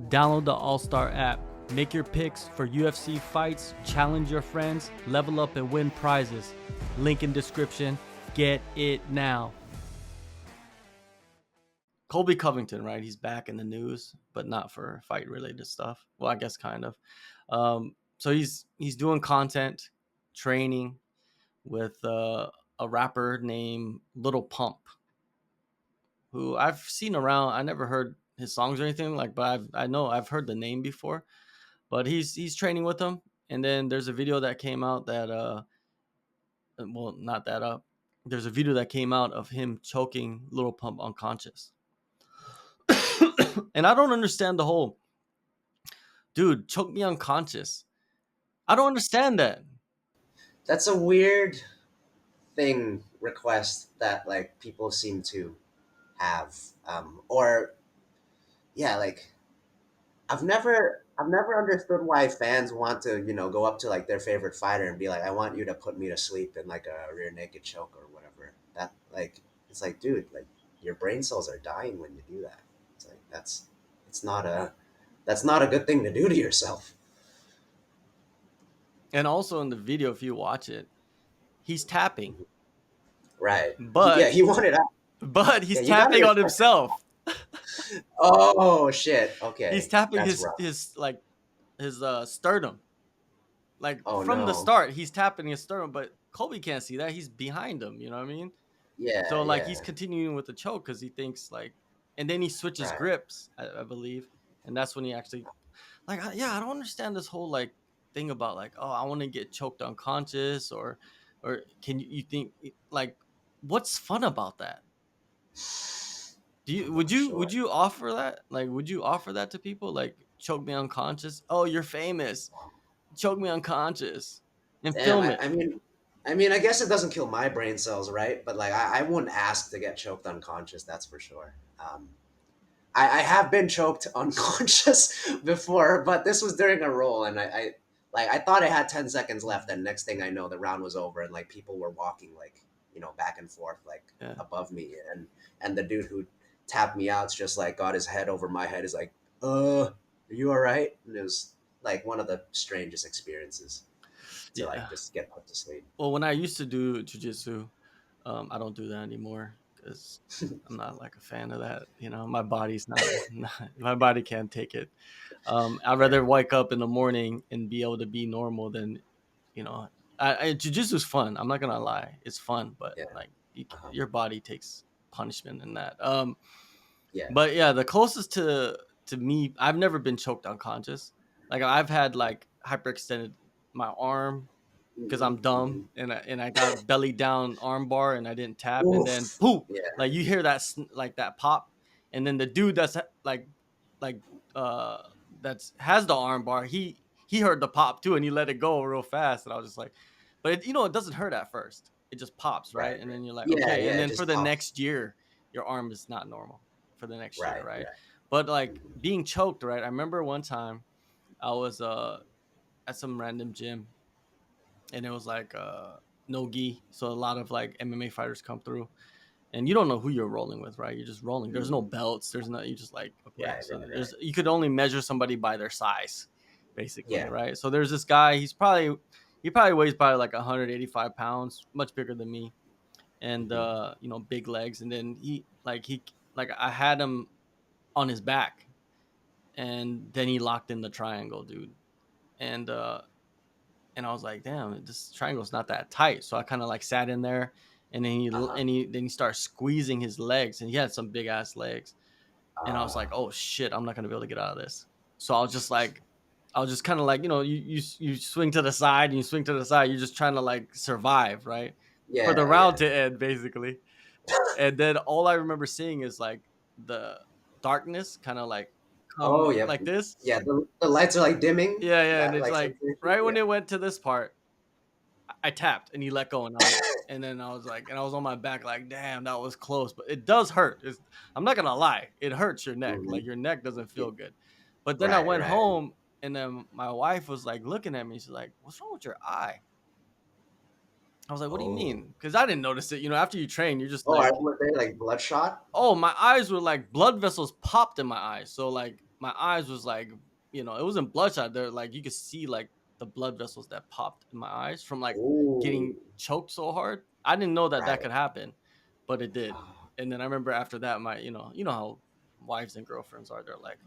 Download the AllStar app. Make your picks for UFC fights, challenge your friends, level up and win prizes. Link in description. Get it now. Colby Covington, right? He's back in the news, but not for fight-related stuff. Well, I guess kind of. So he's doing content, training with a rapper named Lil Pump, who I've seen around. I never heard his songs or anything like, but I know I've heard the name before. But he's training with them, and then there's a video that came out that well, not that up. There's a video that came out of him choking Lil Pump unconscious. And I don't understand the whole dude choke me unconscious. I don't understand that. That's a weird thing request that like people seem to have. Or yeah, like I've never understood why fans want to, go up to like their favorite fighter and be like, I want you to put me to sleep in like a rear naked choke or whatever. That like it's like, dude, like your brain cells are dying when you do that. It's like it's not a that's not a good thing to do to yourself. And also in the video, if you watch it, he's tapping, Right. Yeah, but he wanted out. he's Yeah, you gotta tapping on respect. himself. Oh shit. He's Okay. tapping That's rough. his sternum. Like Oh from the no. start, he's tapping his sternum, but Colby can't see that. He's behind him. You know what I mean? Yeah, So like he's yeah. continuing with the choke because he thinks like, and then he switches Right. grips, I believe, and that's when he actually like, yeah, I don't understand this whole like thing about like, oh, I want to get choked unconscious, or can you think like, what's fun about that? Do you I'm not sure. would you offer that? Like, would you offer that to people? Like, choke me unconscious. Oh, you're famous. Choke me unconscious and Damn, film I, it. I mean, I guess it doesn't kill my brain cells, right? But like, I wouldn't ask to get choked unconscious. That's for sure. I have been choked unconscious before, but this was during a roll, and I thought I had 10 seconds left, and next thing I know, the round was over, and like people were walking like back and forth like Yeah. above me, and the dude who tapped me out's just like got his head over my head, is like, are you all right? And it was like one of the strangest experiences to Yeah. like just get put to sleep. Well, when I used to do jujitsu, I don't do that anymore because I'm not like a fan of that. You know, my body's not my body can't take it. I'd Yeah. rather wake up in the morning and be able to be normal than, you know, jujitsu is fun. I'm not gonna lie, it's fun, but Yeah. like Uh-huh. your body takes punishment in that. Yeah. But yeah, the closest to me, I've never been choked unconscious. Like I've had like hyperextended my arm because Hmm. I'm dumb Hmm. and I got belly down arm bar and I didn't tap and then Oof. poof, Yeah. like you hear that like that pop, and then the dude that's like uh that's has the arm bar, he heard the pop too and he let it go real fast and I was just like, but it doesn't hurt at first, it just pops, right? Right. And Right. then you're like, Yeah. okay, and Yeah. It then for just the pops. next year your arm is not normal for the next year, Right. right? Right. But like Mhm. being choked, right? I remember one time I was at some random gym and it was like no gi, so a lot of like MMA fighters come through and you don't know who you're rolling with, right? You're just rolling, there's no Mhm. belts, there's no, you just like, okay, Right. so Right. there's, Right. you could only measure somebody by their size basically, Yeah. right? So there's this guy, he probably weighs probably like 185 pounds, much bigger than me, and Hmm. big legs, and then he like I had him on his back and then he locked in the triangle, dude, and and I was like, damn, this triangle's not that tight. So I kind of like sat in there, and Uh huh. then he started squeezing his legs, and he had some big ass legs, and I was like, Uh, oh shit, I'm not gonna be able to get out of this. So I was just kind of like, you swing to the side and you swing to the side, you're just trying to like survive, right, for the yeah. round Yeah. to end, basically. And then all I remember seeing is like the darkness, kind of like Oh, come yep. like this. Yeah. The lights are like dimming. Yeah, yeah, and That it's like like sensation. right when Yeah. it went to this part, I tapped and he let go, and I was, and then I was like, and I was on my back, like, damn, that was close, but it does hurt. I'm not gonna lie, it hurts your neck. Hmm. Like your neck doesn't Yeah. feel good. But then I Right. went Right. home, and then my wife was like looking at me. She's like, "What's wrong with your eye?" I was like, "What do you Oh. mean?" Because I didn't notice it. After you train, you're just Oh, like, were they like bloodshot? "Oh, my eyes were like blood vessels popped in my eyes." So like my eyes was like, it wasn't bloodshot. There, like you could see like the blood vessels that popped in my eyes from like Ooh, getting choked so hard. I didn't know that that right. could happen, but it did. Oh, And then I remember after that, you know how wives and girlfriends are. They're like,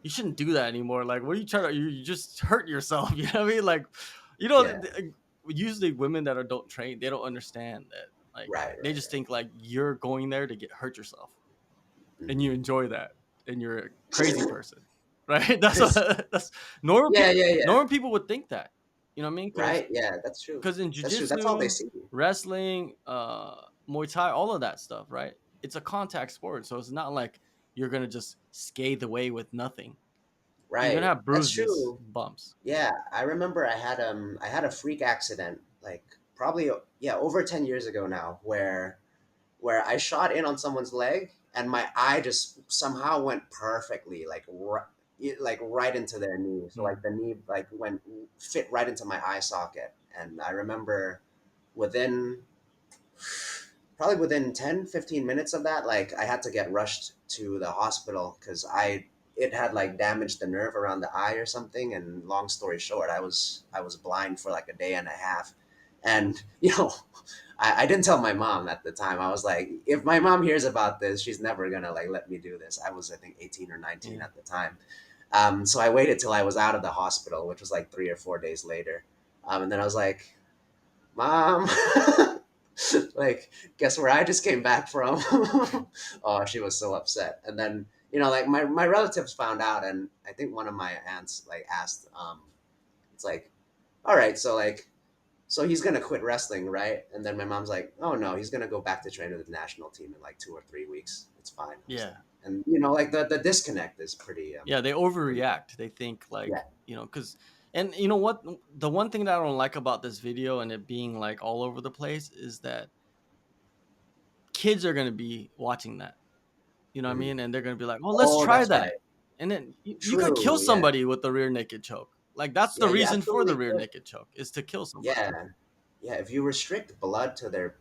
you shouldn't do that anymore. Like, what are you trying to? You just hurt yourself. You know what I mean? Like, yeah. usually women that are don't train, they don't understand that. Like, Right, they right, just right. think like you're going there to get hurt yourself, and you Mhm. enjoy that, and you're a crazy person, right? That's normal. Yeah, yeah, yeah. Normal people would think that. You know what I mean? Because Right, yeah, that's true. because in That's true. That's all they jujitsu, see. wrestling, Muay Thai, all of that stuff, right? It's a contact sport, so it's not like you're gonna just skate away with nothing. You're gonna Right. have That's bruises, true. bumps. Yeah, I remember I had a freak accident like probably yeah, over 10 years ago now where I shot in on someone's leg and my eye just somehow went perfectly like right into their knee. So like Mm, the knee like went fit right into my eye socket and I remember within probably within 10-15 minutes of that like I had to get rushed to the hospital because I it had like damaged the nerve around the eye or something and long story short I was blind for like a day and a half and I didn't tell my mom at the time. I was like, if my mom hears about this, she's never gonna like let me do this. I was I think 18 or 19 yeah. at the time. So I waited till I was out of the hospital, which was like 3 or 4 days later. And then I was like, Mom, like, guess where I just came back from? Oh, she was so upset. And then, like my relatives found out, and I think one of my aunts like asked, it's like, all right, so he's gonna quit wrestling, right? And then my mom's like, oh no, he's gonna go back to train with the national team in like 2 or 3 weeks. It's fine. I was like, Yeah. and like the disconnect is Yeah, they pretty overreact. They think yeah. like, because and you know what? The one thing that I don't like about this video and it being like all over the place is that kids are gonna be watching that. You know what I Mhm. mean? And they're gonna be like, "Oh, let's Oh, try that's right. that." And then you could kill True. Yeah. somebody with the rear naked choke. Like that's the Yeah. You reason for the absolutely rear could. naked choke is to kill somebody. Yeah. Yeah. If you restrict blood to their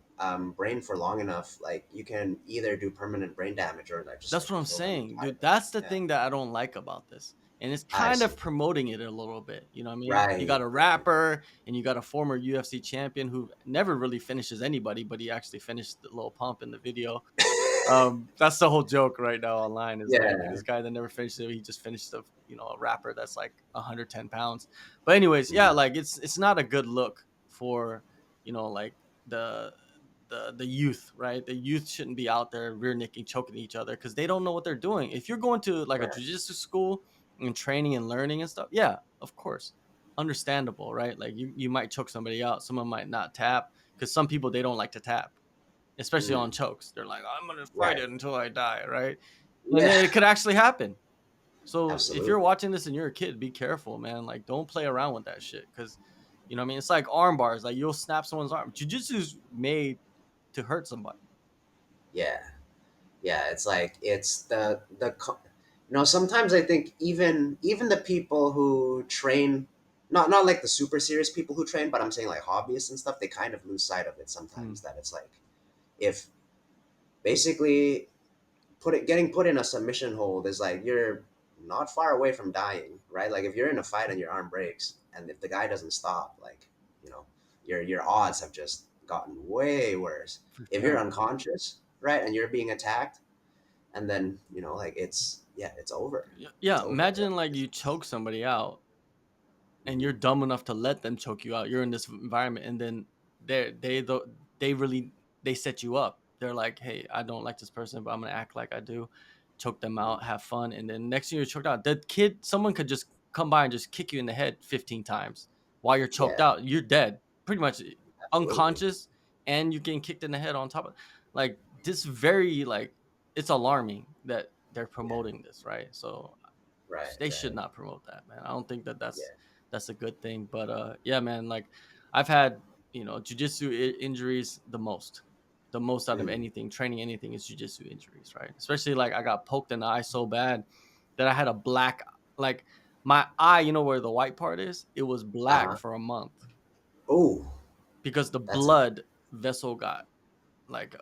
brain for long enough, like you can either do permanent brain damage or like just That's like what I'm kill them saying, dude. entirely. That's the Yeah. thing that I don't like about this. And it's I kind of see. promoting it a little bit. You know what I mean? You got Right. a Right. rapper and you got a former UFC champion who never really finishes anybody, but he actually finished the Lil Pump in the video. That's the whole joke right now online is like Yeah. this guy that never finished it, he just finished a rapper that's like 110 pounds. But anyways, yeah, Mhm. like it's not a good look for like the the youth, right? The youth shouldn't be out there rear necking, choking each other because they don't know what they're doing. If you're going to like a Right. jujitsu school and training and learning and stuff, yeah, of course, understandable, right? Like you might choke somebody out, someone might not tap because some people they don't like to tap, especially on Mm. chokes. They're like, I'm gonna fight Right. it until I die, right? And Yeah. it could actually happen. So if you're Absolutely. watching this and you're a kid, be careful, man. Like, don't play around with that shit because, you know what I mean? It's like arm bars. Like, you'll snap someone's arm. Jiu-jitsu's made to hurt somebody. Yeah. Yeah, it's like it's sometimes I think even the people who train not like the super serious people who train, but I'm saying like hobbyists and stuff, they kind of lose sight of it Hmm. sometimes that it's like if basically getting put in a submission hold is like you're not far away from dying, right? Like if you're in a fight and your arm breaks and if the guy doesn't stop, like, you know, your odds have just gotten way worse. For If you're sure. unconscious, right, and you're being attacked, and then like it's over. It's Yeah. over. Imagine like you choke somebody out and you're dumb enough to let them choke you out. You're in this environment, and then they really they set you up. They're like, hey, I don't like this person, but I'm gonna act like I do, choke them Mhm. out, have fun, and then next thing you're choked out. The kid, someone could just come by and just kick you in the head 15 times while you're choked Yeah, out. You're dead, pretty much absolutely. unconscious, and you're getting kicked in the head on top of like this. Very like it's alarming that they're Yeah, promoting this, right? So right, they should right. not promote that, man. I don't think that Yeah. that's a good thing. But yeah, man, like I've had jujitsu injuries the most out of Mm. anything. Training anything is jujitsu injuries, right? Especially like I got poked in the eye so bad that I had a black like my eye, where the white part is, it was black Uh-huh. for a month Oh, because the that's a blood vessel got like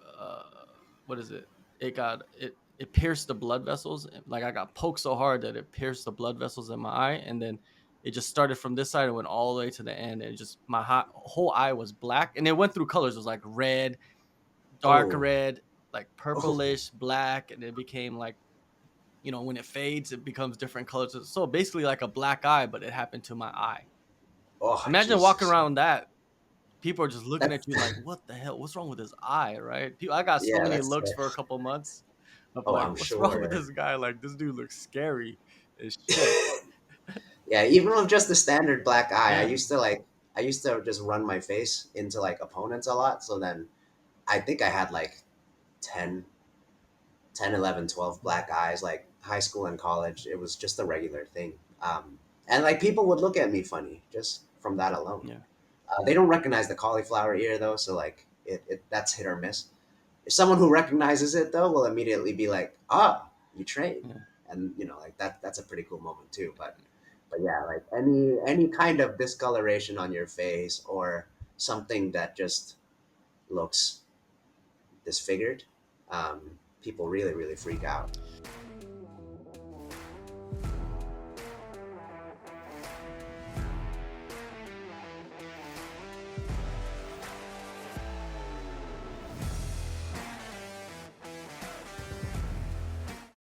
what is it? It got it. it pierced the blood vessels. Like I got poked so hard that it pierced the blood vessels in my eye, and then it just started from this side and went all the way to the end. And it just whole eye was black, and it went through colors. It was like red, dark Oh, red, like oh, purplish, black, and it became like, when it fades, it becomes different colors. So basically like a black eye, but it happened to my eye. oh, Imagine walking Jesus. around that. People are just looking That's at you like, what the hell? What's wrong with his eye, right? I got so yeah, many that's looks for a couple months of oh, like, I'm what's wrong with sure. this guy? Like, this dude looks scary as shit. Yeah, even with just the standard black eye, Yeah, I used to just run my face into like opponents a lot. So then I think I had like 10, 10, 11, 12 black eyes, like high school and college. It was just a regular thing. And like people would look at me funny just from that alone. yeah, They don't recognize the cauliflower ear though. So like that's hit or miss. Someone who recognizes it though will immediately be like, ah, you train. yeah. And like that's a pretty cool moment too. But yeah, like any kind of discoloration on your face or something that just looks disfigured, people really really freak out.